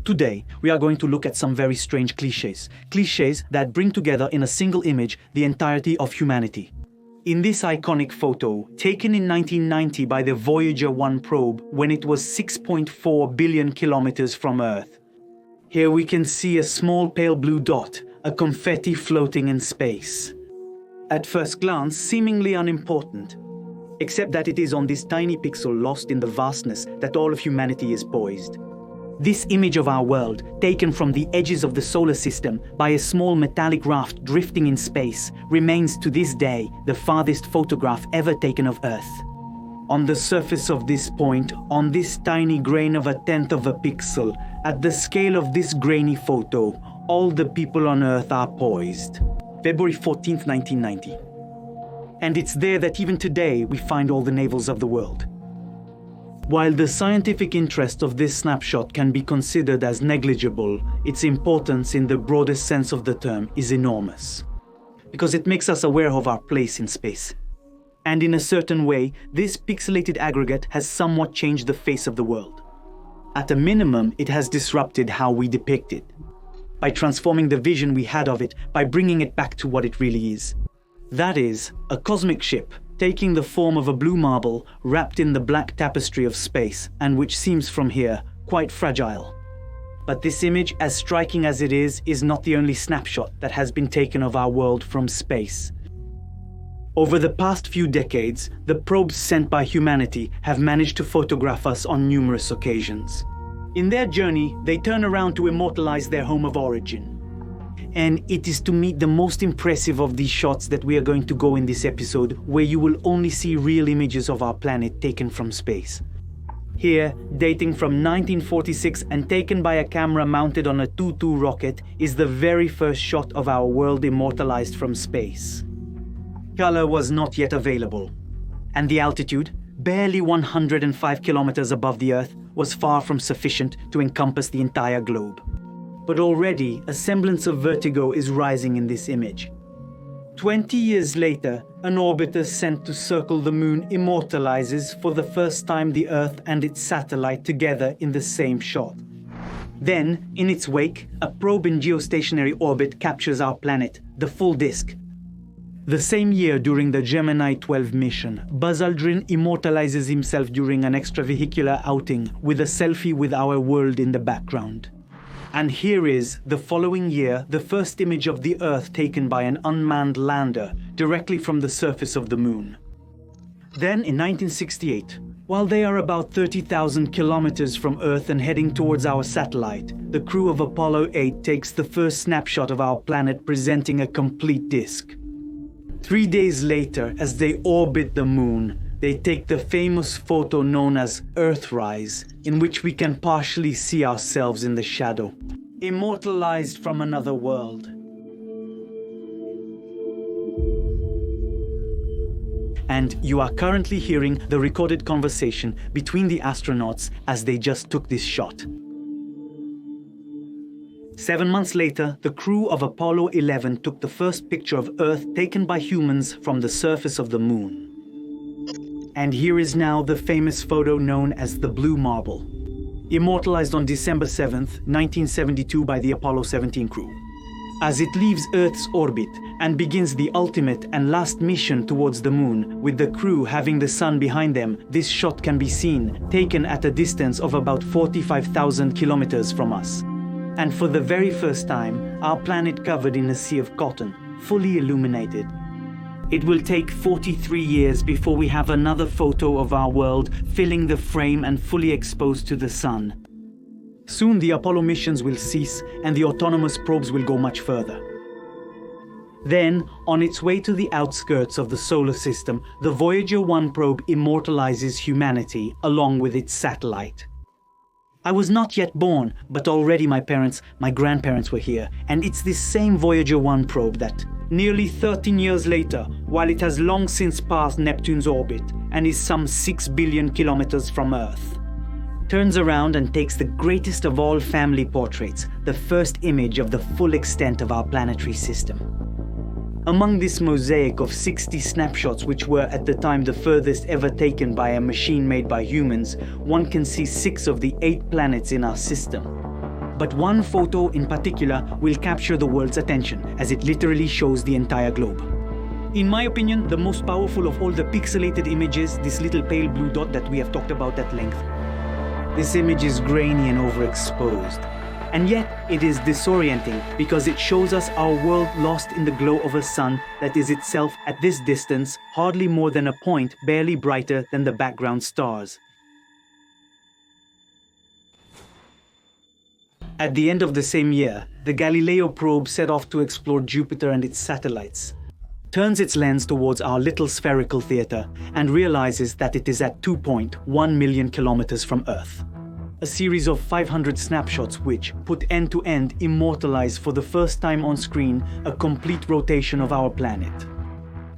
Today, we are going to look at some very strange clichés. Clichés that bring together in a single image the entirety of humanity. In this iconic photo, taken in 1990 by the Voyager 1 probe when it was 6.4 billion kilometers from Earth. Here we can see a small pale blue dot, a confetti floating in space. At first glance, seemingly unimportant, except that it is on this tiny pixel lost in the vastness that all of humanity is poised. This image of our world, taken from the edges of the solar system by a small metallic raft drifting in space, remains to this day the farthest photograph ever taken of Earth. On the surface of this point, on this tiny grain of a tenth of a pixel, at the scale of this grainy photo, all the people on Earth are poised. February 14th, 1990. And it's there that even today we find all the navels of the world. While the scientific interest of this snapshot can be considered as negligible, its importance in the broadest sense of the term is enormous, because it makes us aware of our place in space. And in a certain way, this pixelated aggregate has somewhat changed the face of the world. At a minimum, it has disrupted how we depict it, by transforming the vision we had of it, by bringing it back to what it really is. That is, a cosmic ship, taking the form of a blue marble wrapped in the black tapestry of space, and which seems from here quite fragile. But this image, as striking as it is not the only snapshot that has been taken of our world from space. Over the past few decades, the probes sent by humanity have managed to photograph us on numerous occasions. In their journey, they turn around to immortalize their home of origin. And it is to meet the most impressive of these shots that we are going to go in this episode, where you will only see real images of our planet taken from space. Here, dating from 1946 and taken by a camera mounted on a Tu-2 rocket, is the very first shot of our world immortalized from space. Color was not yet available, and the altitude, barely 105 kilometers above the Earth, was far from sufficient to encompass the entire globe. But already, a semblance of vertigo is rising in this image. 20 years later, an orbiter sent to circle the moon immortalizes for the first time the Earth and its satellite together in the same shot. Then, in its wake, a probe in geostationary orbit captures our planet, the full disk. The same year, during the Gemini 12 mission, Buzz Aldrin immortalizes himself during an extravehicular outing with a selfie with our world in the background. And here is, the following year, the first image of the Earth taken by an unmanned lander directly from the surface of the moon. Then, in 1968, while they are about 30,000 kilometers from Earth and heading towards our satellite, the crew of Apollo 8 takes the first snapshot of our planet presenting a complete disk. 3 days later, as they orbit the moon, they take the famous photo known as Earthrise, in which we can partially see ourselves in the shadow, immortalized from another world. And you are currently hearing the recorded conversation between the astronauts as they just took this shot. 7 months later, the crew of Apollo 11 took the first picture of Earth taken by humans from the surface of the moon. And here is now the famous photo known as the Blue Marble, immortalized on December 7th, 1972 by the Apollo 17 crew. As it leaves Earth's orbit and begins the ultimate and last mission towards the moon, with the crew having the sun behind them, this shot can be seen, taken at a distance of about 45,000 kilometers from us. And for the very first time, our planet covered in a sea of cotton, fully illuminated. It will take 43 years before we have another photo of our world filling the frame and fully exposed to the sun. Soon the Apollo missions will cease and the autonomous probes will go much further. Then, on its way to the outskirts of the solar system, the Voyager 1 probe immortalizes humanity along with its satellite. I was not yet born, but already my grandparents were here, and it's this same Voyager 1 probe that, nearly 13 years later, while it has long since passed Neptune's orbit and is some 6 billion kilometers from Earth, turns around and takes the greatest of all family portraits, the first image of the full extent of our planetary system. Among this mosaic of 60 snapshots, which were at the time the furthest ever taken by a machine made by humans, one can see 6 of the 8 planets in our system. But one photo in particular will capture the world's attention, as it literally shows the entire globe. In my opinion, the most powerful of all the pixelated images, this little pale blue dot that we have talked about at length. This image is grainy and overexposed. And yet, it is disorienting because it shows us our world lost in the glow of a sun that is itself at this distance hardly more than a point barely brighter than the background stars. At the end of the same year, the Galileo probe set off to explore Jupiter and its satellites, turns its lens towards our little spherical theater and realizes that it is at 2.1 million kilometers from Earth. A series of 500 snapshots which, put end to end, immortalize for the first time on screen a complete rotation of our planet.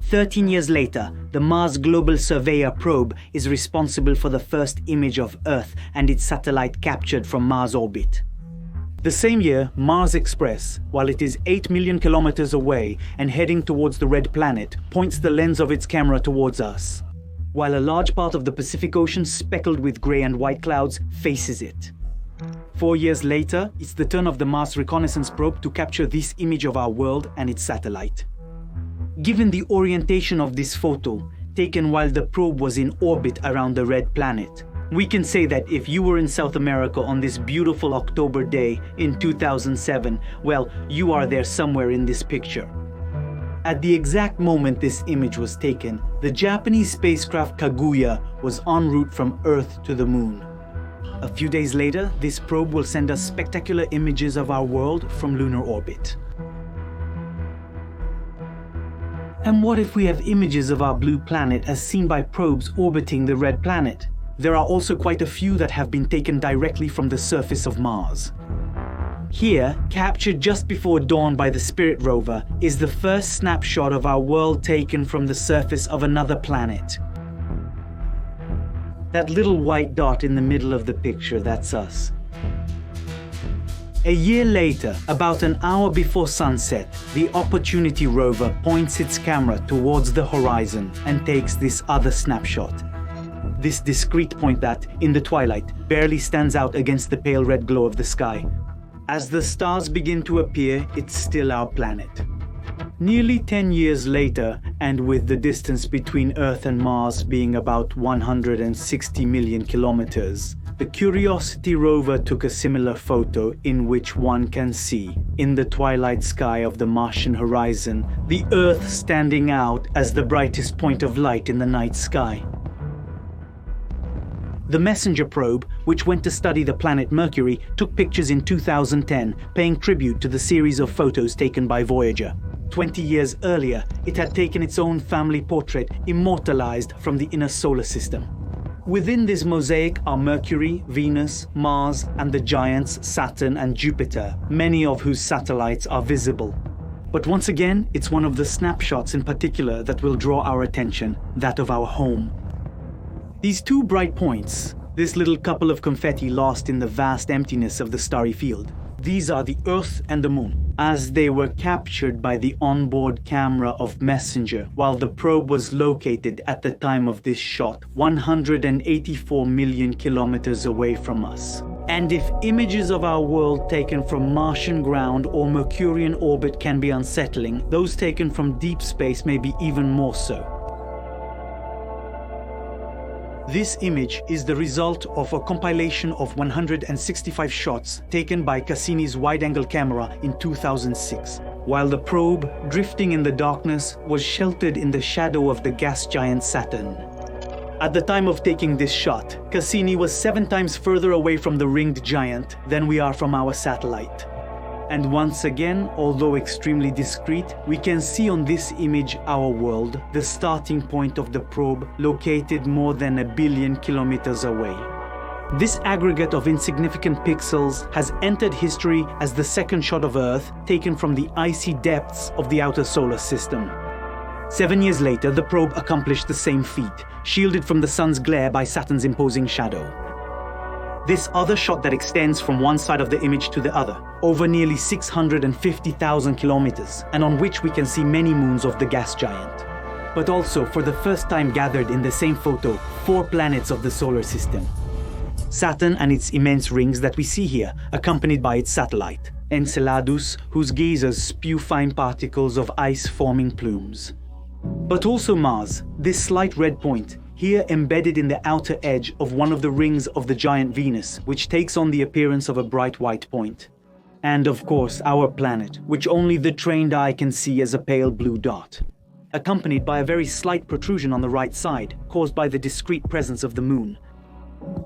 13 years later, the Mars Global Surveyor probe is responsible for the first image of Earth and its satellite captured from Mars orbit. The same year, Mars Express, while it is 8 million kilometers away and heading towards the red planet, points the lens of its camera towards us, while a large part of the Pacific Ocean, speckled with grey and white clouds, faces it. 4 years later, it's the turn of the Mars Reconnaissance probe to capture this image of our world and its satellite. Given the orientation of this photo, taken while the probe was in orbit around the red planet, we can say that if you were in South America on this beautiful October day in 2007, well, you are there somewhere in this picture. At the exact moment this image was taken, the Japanese spacecraft Kaguya was en route from Earth to the Moon. A few days later, this probe will send us spectacular images of our world from lunar orbit. And what if we have images of our blue planet as seen by probes orbiting the red planet? There are also quite a few that have been taken directly from the surface of Mars. Here, captured just before dawn by the Spirit rover, is the first snapshot of our world taken from the surface of another planet. That little white dot in the middle of the picture, that's us. A year later, about an hour before sunset, the Opportunity rover points its camera towards the horizon and takes this other snapshot. This discrete point that, in the twilight, barely stands out against the pale red glow of the sky. As the stars begin to appear, it's still our planet. Nearly 10 years later, and with the distance between Earth and Mars being about 160 million kilometers, the Curiosity rover took a similar photo in which one can see, in the twilight sky of the Martian horizon, the Earth standing out as the brightest point of light in the night sky. The Messenger probe, which went to study the planet Mercury, took pictures in 2010, paying tribute to the series of photos taken by Voyager. 20 years earlier, it had taken its own family portrait, immortalized from the inner solar system. Within this mosaic are Mercury, Venus, Mars, and the giants Saturn and Jupiter, many of whose satellites are visible. But once again, it's one of the snapshots in particular that will draw our attention, that of our home. These two bright points, this little couple of confetti lost in the vast emptiness of the starry field, these are the Earth and the Moon, as they were captured by the onboard camera of Messenger while the probe was located at the time of this shot 184 million kilometers away from us. And if images of our world taken from Martian ground or Mercurian orbit can be unsettling, those taken from deep space may be even more so. This image is the result of a compilation of 165 shots taken by Cassini's wide-angle camera in 2006, while the probe, drifting in the darkness, was sheltered in the shadow of the gas giant Saturn. At the time of taking this shot, Cassini was 7 times further away from the ringed giant than we are from our satellite. And once again, although extremely discreet, we can see on this image our world, the starting point of the probe, located more than 1 billion kilometers away. This aggregate of insignificant pixels has entered history as the second shot of Earth taken from the icy depths of the outer solar system. 7 years later, the probe accomplished the same feat, shielded from the sun's glare by Saturn's imposing shadow. This other shot that extends from one side of the image to the other, over nearly 650,000 kilometers, and on which we can see many moons of the gas giant. But also, for the first time gathered in the same photo, 4 planets of the solar system. Saturn and its immense rings that we see here, accompanied by its satellite, Enceladus, whose geysers spew fine particles of ice-forming plumes. But also Mars, this slight red point, here embedded in the outer edge of one of the rings of the giant Venus, which takes on the appearance of a bright white point. And of course, our planet, which only the trained eye can see as a pale blue dot, accompanied by a very slight protrusion on the right side, caused by the discrete presence of the moon.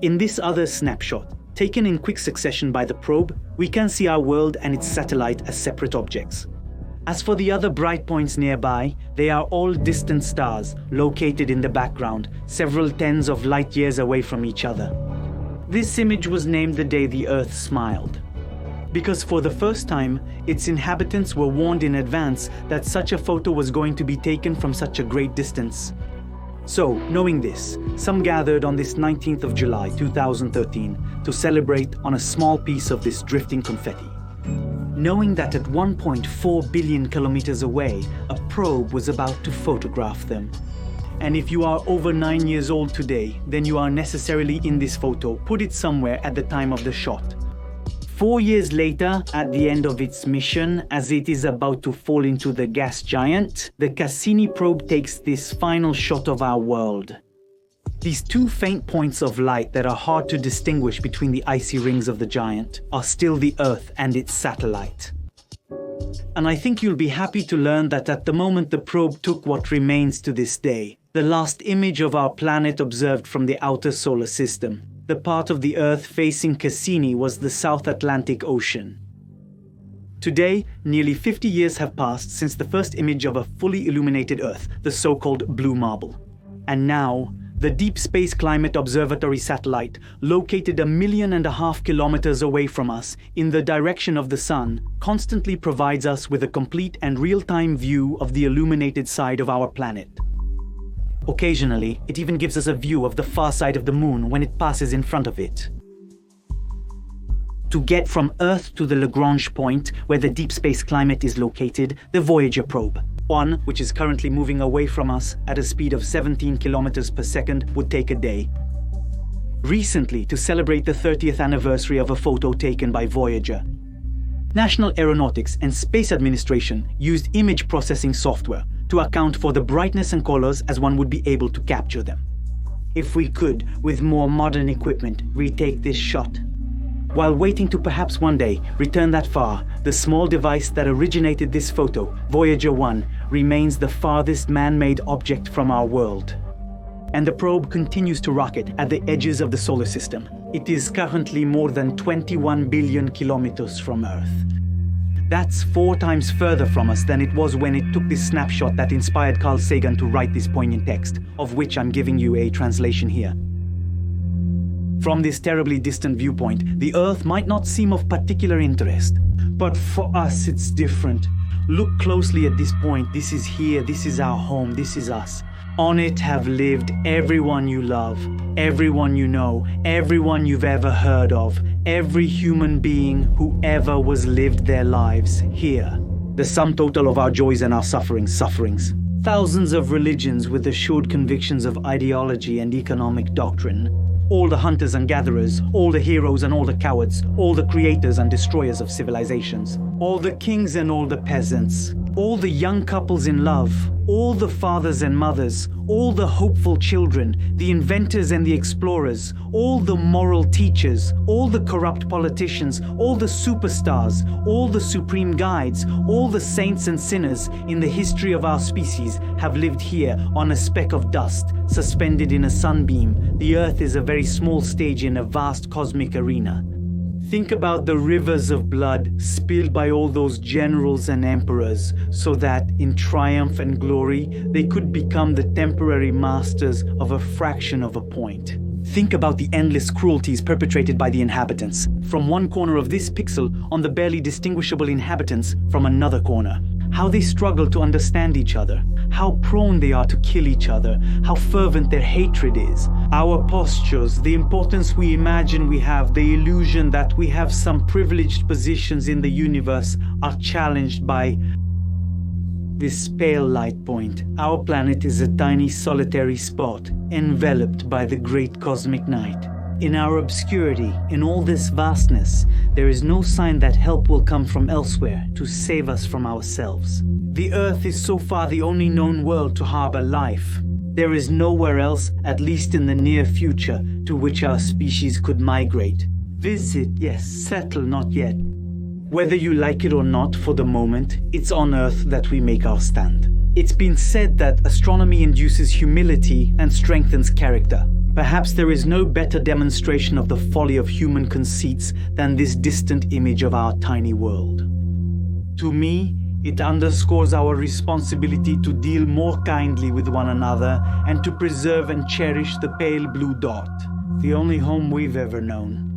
In this other snapshot, taken in quick succession by the probe, we can see our world and its satellite as separate objects. As for the other bright points nearby, they are all distant stars located in the background, several tens of light years away from each other. This image was named the day the Earth smiled, because for the first time, its inhabitants were warned in advance that such a photo was going to be taken from such a great distance. So, knowing this, some gathered on this 19th of July 2013 to celebrate on a small piece of this drifting confetti. Knowing that at 1.4 billion kilometers away, a probe was about to photograph them. And if you are over 9 years old today, then you are necessarily in this photo. Put it somewhere at the time of the shot. 4 years later, at the end of its mission, as it is about to fall into the gas giant, the Cassini probe takes this final shot of our world. These two faint points of light that are hard to distinguish between the icy rings of the giant are still the Earth and its satellite. And I think you'll be happy to learn that at the moment the probe took what remains to this day, the last image of our planet observed from the outer solar system. The part of the Earth facing Cassini was the South Atlantic Ocean. Today, nearly 50 years have passed since the first image of a fully illuminated Earth, the so-called blue marble. And now, the Deep Space Climate Observatory satellite, located 1.5 million kilometers away from us in the direction of the Sun, constantly provides us with a complete and real-time view of the illuminated side of our planet. Occasionally, it even gives us a view of the far side of the Moon when it passes in front of it. To get from Earth to the Lagrange point, where the deep space climate is located, the Voyager probe, one which is currently moving away from us at a speed of 17 kilometers per second, would take a day. Recently, to celebrate the 30th anniversary of a photo taken by Voyager, National Aeronautics and Space Administration used image processing software to account for the brightness and colors as one would be able to capture them. If we could, with more modern equipment, retake this shot, while waiting to perhaps one day return that far, the small device that originated this photo, Voyager 1, remains the farthest man-made object from our world. And the probe continues to rocket at the edges of the solar system. It is currently more than 21 billion kilometers from Earth. That's 4 times further from us than it was when it took this snapshot that inspired Carl Sagan to write this poignant text, of which I'm giving you a translation here. From this terribly distant viewpoint, the Earth might not seem of particular interest. But for us, it's different. Look closely at this point. This is here, this is our home, this is us. On it have lived everyone you love, everyone you know, everyone you've ever heard of, every human being who ever was lived their lives here. The sum total of our joys and our sufferings. Thousands of religions with assured convictions of ideology and economic doctrine. All the hunters and gatherers, all the heroes and all the cowards, all the creators and destroyers of civilizations, all the kings and all the peasants, all the young couples in love, all the fathers and mothers, all the hopeful children, the inventors and the explorers, all the moral teachers, all the corrupt politicians, all the superstars, all the supreme guides, all the saints and sinners in the history of our species have lived here on a speck of dust, suspended in a sunbeam. The Earth is a very small stage in a vast cosmic arena. Think about the rivers of blood spilled by all those generals and emperors, so that, in triumph and glory, they could become the temporary masters of a fraction of a point. Think about the endless cruelties perpetrated by the inhabitants, from one corner of this pixel on the barely distinguishable inhabitants from another corner. How they struggle to understand each other, how prone they are to kill each other, how fervent their hatred is. Our postures, the importance we imagine we have, the illusion that we have some privileged positions in the universe are challenged by this pale light point. Our planet is a tiny solitary spot, enveloped by the great cosmic night. In our obscurity, in all this vastness, there is no sign that help will come from elsewhere to save us from ourselves. The Earth is so far the only known world to harbor life. There is nowhere else, at least in the near future, to which our species could migrate. Visit, yes, settle not yet. Whether you like it or not for the moment, it's on Earth that we make our stand. It's been said that astronomy induces humility and strengthens character. Perhaps there is no better demonstration of the folly of human conceits than this distant image of our tiny world. To me, it underscores our responsibility to deal more kindly with one another and to preserve and cherish the pale blue dot, the only home we've ever known.